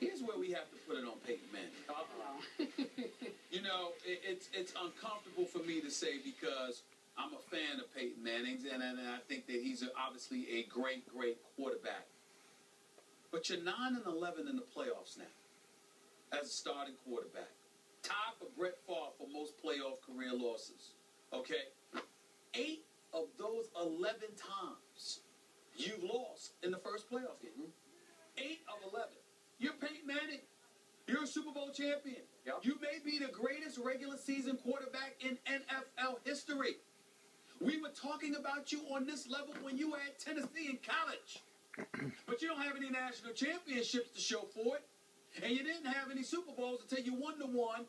Here's where we have to put it on Peyton Manning. You know, it's uncomfortable for me to say because I'm a fan of Peyton Manning, and I think that he's obviously a great quarterback. But you're 9-11 in the playoffs now as a starting quarterback. Tied for Brett Favre for most playoff career losses. Okay? 8 of those 11 times you've lost in the first playoff game. 8 of 11. You're Peyton Manning. You're a Super Bowl champion. Yep. You may be the greatest regular season quarterback in NFL history. We were talking about you on this level when you were at Tennessee in college. But you don't have any national championships to show for it. And you didn't have any Super Bowls until you won the one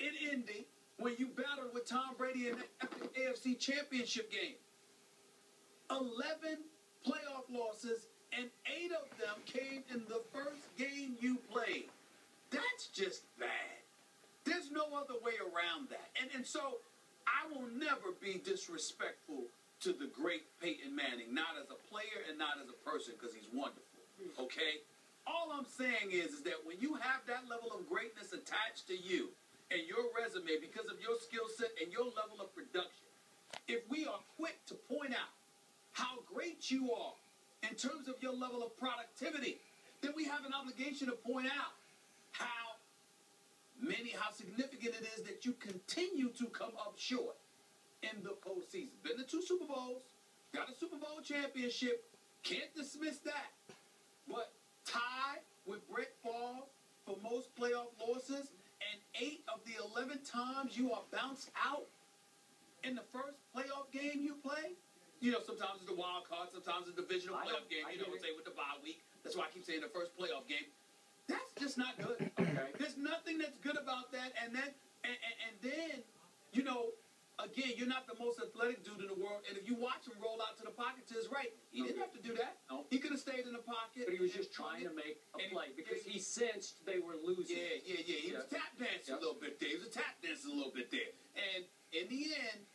in Indy when you battled with Tom Brady in the AFC championship game. 11 playoff losses, and 8 of them came in the first game you played. That's just bad. There's no other way around that. And so I will never be disrespectful to the great Peyton Manning, not as a player and not as a person, because he's wonderful, okay? All I'm saying is that when you have that level of greatness attached to you and your resume because of your skill set and your level of production, if we are quick to point out how great you are in terms of your level of productivity, then we have an obligation to point out how significant it is that you continue to come up short in the postseason. Been to 2 Super Bowls, got a Super Bowl championship, can't dismiss that. But tied with Brett Favre for most playoff losses, and 8 of the 11 times you are bounced out in the first playoff game you play. You know, sometimes it's the wild card, sometimes it's the divisional playoff game, you know, say with the bye week. That's why I keep saying the first playoff game. That's just not good. Okay. There's nothing that's good about that. And then, you know, again, you're not the most athletic dude in the world. And if you watch him roll out to the pocket to his right, he didn't have to do that. No. He could have stayed in the pocket. But he was just trying to make a play because he sensed they were losing. Yeah. He was tap dancing a little bit there. He was tap dancing a little bit there. And in the end,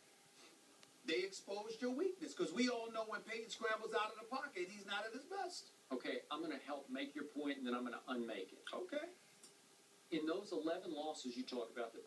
they exposed your weakness. Because we all know when Peyton scrambles out of the pocket, he's not at his best. Okay, I'm going to help make your point, and then I'm going to unmake it. Okay. In those 11 losses you talk about, that